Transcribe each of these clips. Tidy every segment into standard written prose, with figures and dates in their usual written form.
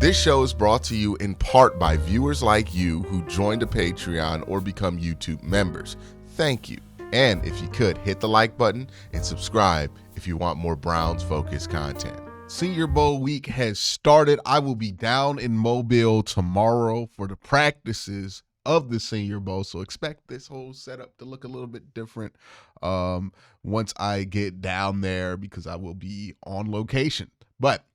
This show is brought to you in part by viewers like you who joined a Patreon or become YouTube members. Thank you. And if you could, hit the like button and subscribe if you want more Browns-focused content. Senior Bowl week has started. I will be down in Mobile tomorrow for the practices of the Senior Bowl, so expect this whole setup to look a little bit different once I get down there because I will be on location. But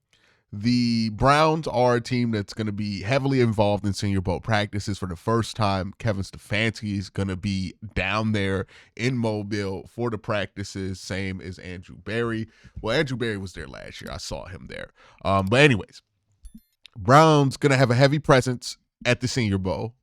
the Browns are a team that's going to be heavily involved in Senior Bowl practices for the first time. Kevin Stefanski is going to be down there in Mobile for the practices, same as Andrew Berry. Well, Andrew Berry was there last year. I saw him there. But anyways, Browns going to have a heavy presence at the Senior Bowl.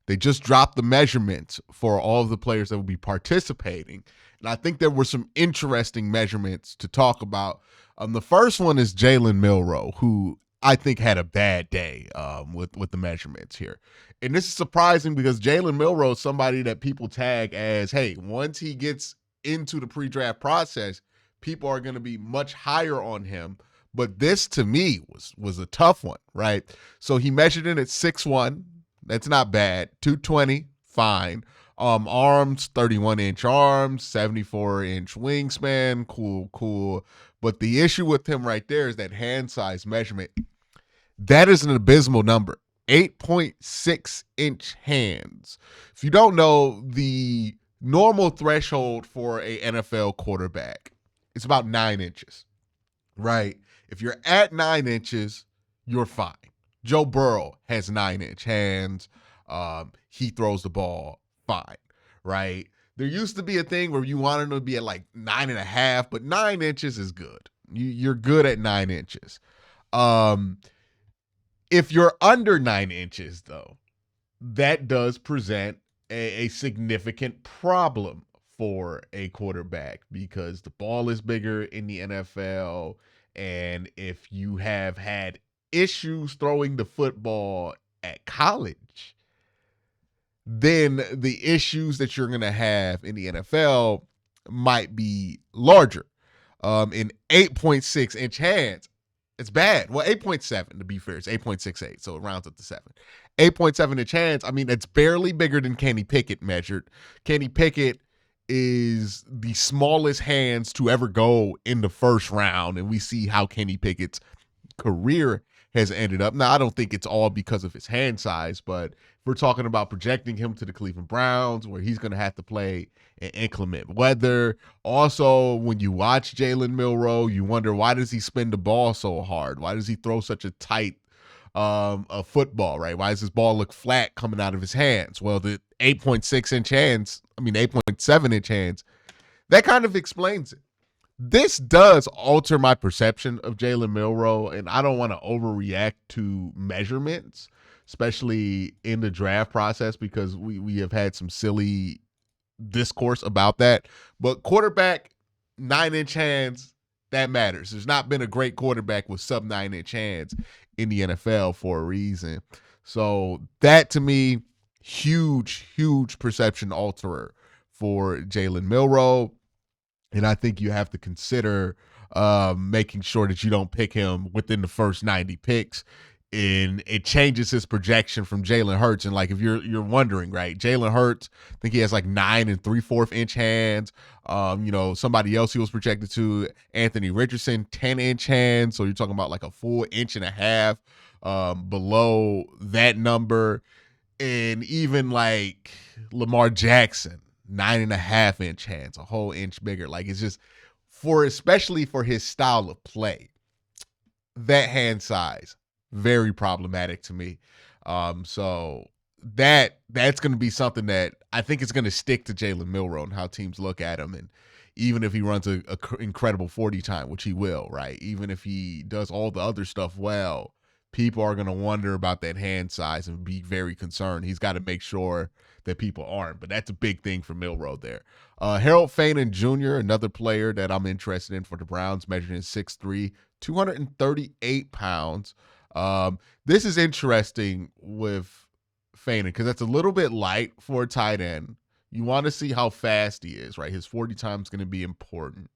They just dropped the measurements for all of the players that will be participating. And I think there were some interesting measurements to talk about. The first one is JALEN MILROE, who I think had a bad day with the measurements here. And this is surprising because JALEN MILROE is somebody that people tag as, hey, once he gets into the pre-draft process, people are going to be much higher on him. But this, to me, was a tough one, right? So he measured in at 6'1". That's not bad. 220, fine. Arms, 31-inch arms, 74-inch wingspan, cool. But the issue with him right there is that hand size measurement. That is an abysmal number. 8.6-inch hands. If you don't know, the normal threshold for a NFL quarterback, it's about 9 inches, right? If you're at 9 inches, you're fine. Joe Burrow has 9-inch hands. He throws the ball fine, right? There used to be a thing where you wanted to be at like 9.5, but 9 inches is good. You're good at 9 inches. If you're under 9 inches, though, that does present a significant problem for a quarterback because the ball is bigger in the NFL. And if you have had issues throwing the football at college, then the issues that you're going to have in the NFL might be larger. In 8.6-inch hands, it's bad. Well, 8.7 to be fair. It's 8.68, so it rounds up to 7. 8.7-inch hands, I mean, it's barely bigger than Kenny Pickett measured. Kenny Pickett is the smallest hands to ever go in the first round, and we see how Kenny Pickett's career has ended up. Now, I don't think it's all because of his hand size, but if we're talking about projecting him to the Cleveland Browns, where he's going to have to play in inclement weather. Also, when you watch JALEN MILROE, you wonder, why does he spin the ball so hard? Why does he throw such a tight a football, right? Why does his ball look flat coming out of his hands? Well, the 8.6-inch hands, 8.7-inch hands, that kind of explains it. This does alter my perception of JALEN MILROE, and I don't want to overreact to measurements, especially in the draft process, because we have had some silly discourse about that. But quarterback, 9-inch hands, that matters. There's not been a great quarterback with sub 9-inch hands in the NFL for a reason. So that, to me, huge perception alterer for JALEN MILROE. And I think you have to consider making sure that you don't pick him within the first 90 picks. And it changes his projection from Jalen Hurts. And like, if you're wondering, right, Jalen Hurts, I think he has like 9 3/4-inch hands. Somebody else he was projected to, Anthony Richardson, 10-inch hands. So you're talking about like a full 1.5 inches below that number. And even like Lamar Jackson, 9.5-inch hands, a whole inch bigger. Like, it's just especially for his style of play, that hand size, very problematic to me. So that's going to be something that I think is going to stick to JALEN MILROE and how teams look at him. And even if he runs a incredible 40 time, which he will, right? Even if he does all the other stuff well, people are going to wonder about that hand size and be very concerned. He's got to make sure that people aren't, but that's a big thing for MILROE there. Harold Fant Jr., another player that I'm interested in for the Browns, measuring 6'3", 238 pounds. This is interesting with Fant because that's a little bit light for a tight end. You want to see how fast he is, right? His 40 time is going to be important.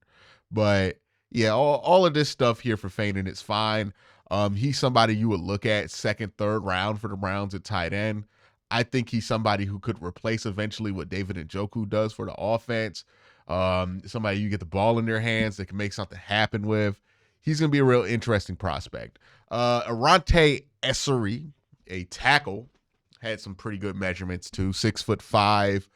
But yeah, all of this stuff here for Fant is fine. He's somebody you would look at second, third round for the Browns at tight end. I think he's somebody who could replace eventually what David Njoku does for the offense. Somebody you get the ball in their hands that can make something happen with. He's going to be a real interesting prospect. Arante Esser, a tackle, had some pretty good measurements too. 6'5",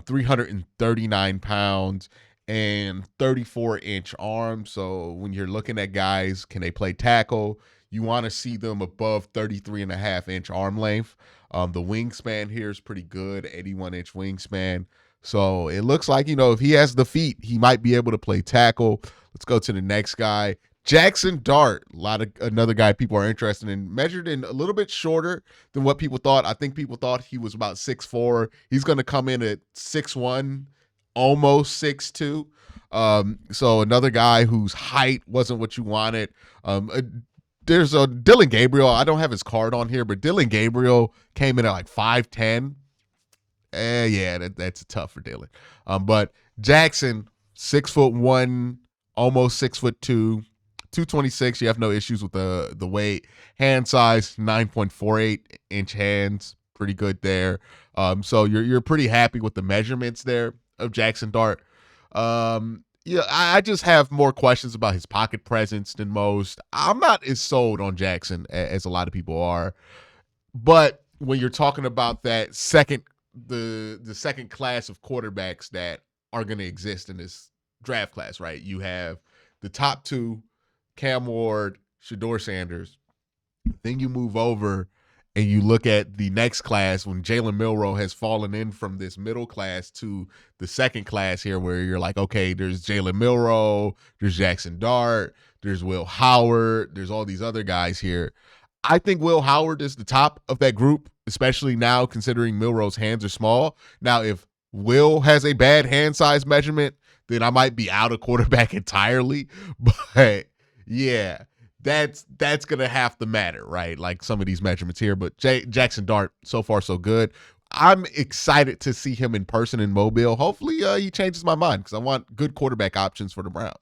339 pounds, and 34-inch arms. So when you're looking at guys, can they play tackle? You want to see them above 33.5-inch arm length. The wingspan here is pretty good, 81-inch wingspan. So it looks like, if he has the feet, he might be able to play tackle. Let's go to the next guy. Jackson Dart, another guy people are interested in, measured in a little bit shorter than what people thought. I think people thought he was about 6'4". He's going to come in at 6'1", almost 6'2". So another guy whose height wasn't what you wanted. There's a Dylan Gabriel. I don't have his card on here, but Dylan Gabriel came in at like 5'10". Yeah, that's tough for Dylan. But Jackson, 6'1", almost 6'2", 226. You have no issues with the weight. Hand size, 9.48-inch hands. Pretty good there. So you're pretty happy with the measurements there of Jackson Dart. I just have more questions about his pocket presence than most. I'm not as sold on Jackson as a lot of people are. But when you're talking about that the second class of quarterbacks that are going to exist in this draft class, right? You have the top two, Cam Ward, Shedeur Sanders. Then you move over and you look at the next class when Jalen MILROE has fallen in from this middle class to the second class here, where you're like, okay, there's Jalen MILROE, there's Jackson Dart, there's Will Howard, there's all these other guys here. I think Will Howard is the top of that group, especially now considering Milroe's hands are small. Now, if Will has a bad hand size measurement, then I might be out of quarterback entirely. But yeah, that's going to have to matter, right? Like some of these measurements here. But Jackson Dart, so far so good. I'm excited to see him in person in Mobile. Hopefully he changes my mind because I want good quarterback options for the Browns.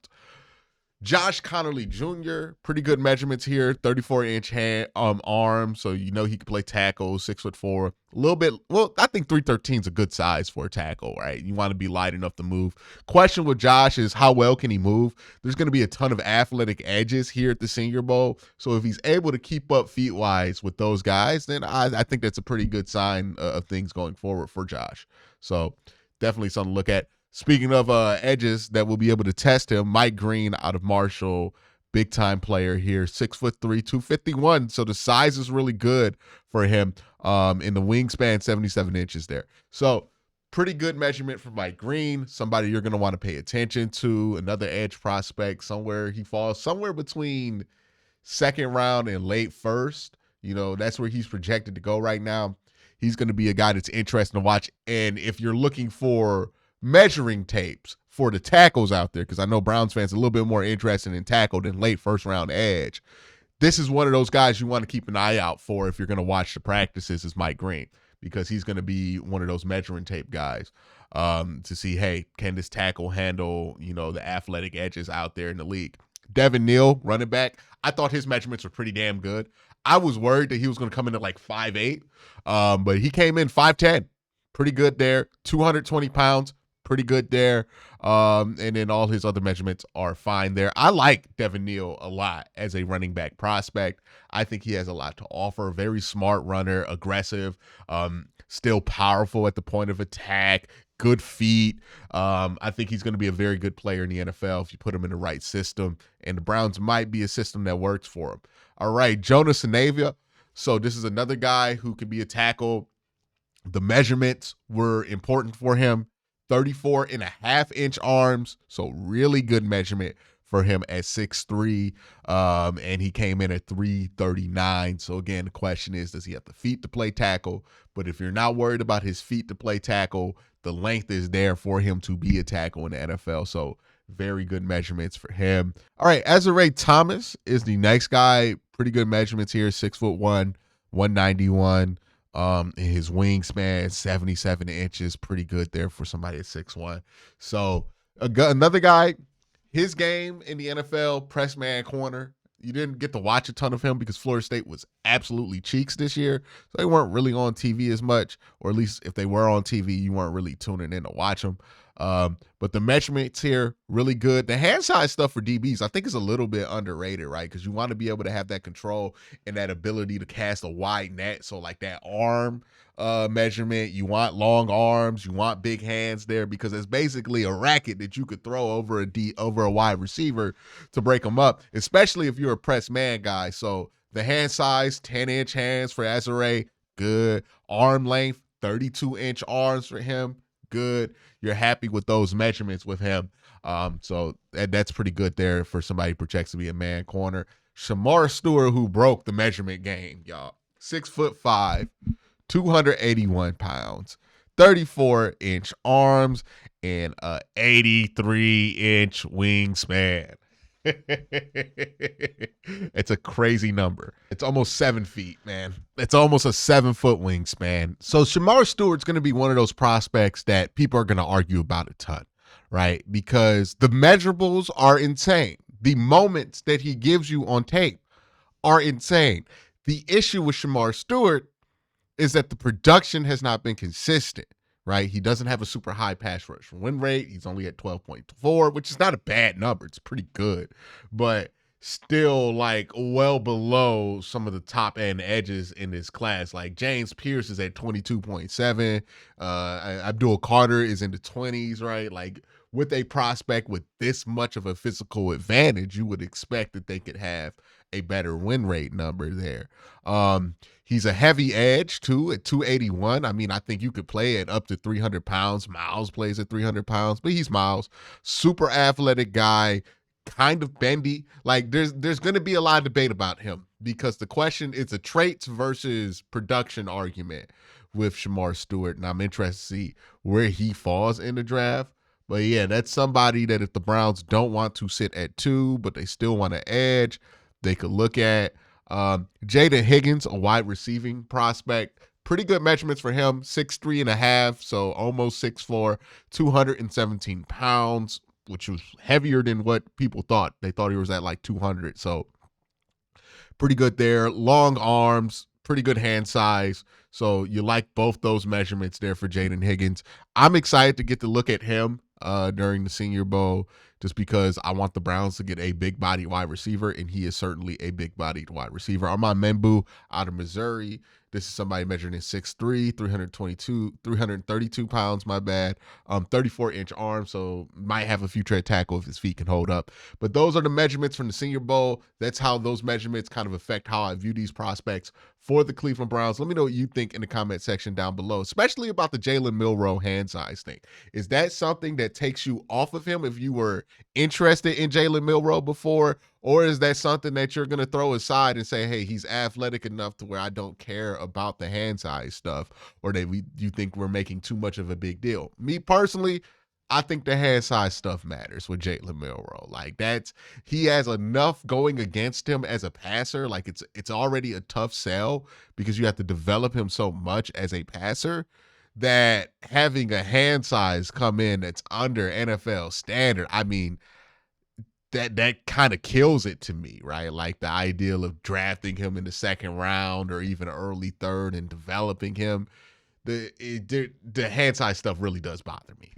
Josh Connerly Jr., pretty good measurements here, 34-inch arm, so he can play tackle, 6'4". A little bit, well, I think 313 is a good size for a tackle, right? You want to be light enough to move. Question with Josh is how well can he move? There's going to be a ton of athletic edges here at the Senior Bowl, so if he's able to keep up feet-wise with those guys, then I think that's a pretty good sign of things going forward for Josh. So definitely something to look at. Speaking of edges that will be able to test him, Mike Green out of Marshall, big time player here, 6'3", 251. So the size is really good for him. In the wingspan, 77 inches there. So pretty good measurement for Mike Green, somebody you're going to want to pay attention to. Another edge prospect, he falls somewhere between second round and late first. That's where he's projected to go right now. He's going to be a guy that's interesting to watch. And if you're looking for measuring tapes for the tackles out there, because I know Browns fans are a little bit more interested in tackle than late first round edge, this is one of those guys you want to keep an eye out for if you're going to watch the practices, is Mike Green, because he's going to be one of those measuring tape guys to see, hey, can this tackle handle the athletic edges out there in the league. Devin Neal, running back, I thought his measurements were pretty damn good. I was worried that he was going to come in at like 5'8", but he came in 5'10", pretty good there, 220 pounds. Pretty good there. And then all his other measurements are fine there. I like Devin Neal a lot as a running back prospect. I think he has a lot to offer. Very smart runner, aggressive, still powerful at the point of attack, good feet. I think he's going to be a very good player in the NFL if you put him in the right system. And the Browns might be a system that works for him. All right, Jonas Sanavia. So this is another guy who could be a tackle. The measurements were important for him. 34.5-inch arms, so really good measurement for him at 6'3", and he came in at 339. So again, the question is, does he have the feet to play tackle? But if you're not worried about his feet to play tackle, the length is there for him to be a tackle in the NFL. So very good measurements for him. All right, Azare Thomas is the next guy. Pretty good measurements here, 6'1", 191. His wingspan, 77 inches, pretty good there for somebody at 6'1". So another guy, his game in the NFL, press man corner. You didn't get to watch a ton of him because Florida State was absolutely cheeks this year. So they weren't really on TV as much, or at least if they were on TV, you weren't really tuning in to watch them. But the measurements here, really good. The hand size stuff for DBs, I think is a little bit underrated, right? Because you want to be able to have that control and that ability to cast a wide net. So like that arm measurement, you want long arms, you want big hands there, because it's basically a racket that you could throw over a wide receiver to break them up, especially if you're a press man guy. So the hand size, 10-inch hands for Esser, good. Arm length, 32-inch arms for him, good. You're happy with those measurements with him. So that's pretty good there for somebody who projects to be a man corner. Shamar Stewart, who broke the measurement game, y'all. 6'5", 281 pounds, 34-inch arms, and a 83-inch wingspan. It's a crazy number. It's almost 7 feet, man. It's almost a 7-foot wingspan. So Shamar Stewart's going to be one of those prospects that people are going to argue about a ton, right? Because the measurables are insane. The moments that he gives you on tape are insane. The issue with Shamar Stewart is that the production has not been consistent, right? He doesn't have a super high pass rush win rate. He's only at 12.4, which is not a bad number. It's pretty good, but still like well below some of the top end edges in this class. Like James Pierce is at 22.7. Abdul Carter is in the 20s, right? Like with a prospect with this much of a physical advantage, you would expect that they could have a better win rate number there. He's a heavy edge too at 281. I mean, I think you could play at up to 300 pounds. Miles plays at 300 pounds, but he's Miles. Super athletic guy, kind of bendy. Like there's going to be a lot of debate about him because the question is a traits versus production argument with Shamar Stewart. And I'm interested to see where he falls in the draft. But yeah, that's somebody that if the Browns don't want to sit at 2, but they still want to edge, they could look at. Jaden Higgins, a wide receiving prospect. Pretty good measurements for him, 6'3.5", so almost 6'4", 217 pounds, which was heavier than what people thought. They thought he was at like 200, so pretty good there. Long arms, pretty good hand size. So you like both those measurements there for Jaden Higgins. I'm excited to get to look at him during the Senior Bowl, just because I want the Browns to get a big-bodied wide receiver, and he is certainly a big-bodied wide receiver. Armand Membu out of Missouri. This is somebody measuring in 6'3", 332 pounds, 34-inch arm, so might have a future at tackle if his feet can hold up. But those are the measurements from the Senior Bowl. That's how those measurements kind of affect how I view these prospects for the Cleveland Browns. Let me know what you think in the comment section down below, especially about the Jalen MILROE hand size thing. Is that something that takes you off of him if you were interested in Jalen MILROE before? Or is that something that you're going to throw aside and say, hey, he's athletic enough to where I don't care about the hand size stuff, or that you think we're making too much of a big deal? Me personally, I think the hand size stuff matters with Jalen MILROE. Like he has enough going against him as a passer. Like it's already a tough sell because you have to develop him so much as a passer, that having a hand size come in that's under NFL standard, I mean, that kind of kills it to me, right? Like the ideal of drafting him in the second round or even early third and developing him. The hand size stuff really does bother me,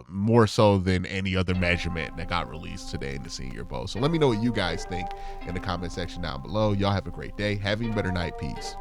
more so than any other measurement that got released today in the Senior Bowl. So let me know what you guys think in the comment section down below. Y'all have a great day. Have a better night. Peace.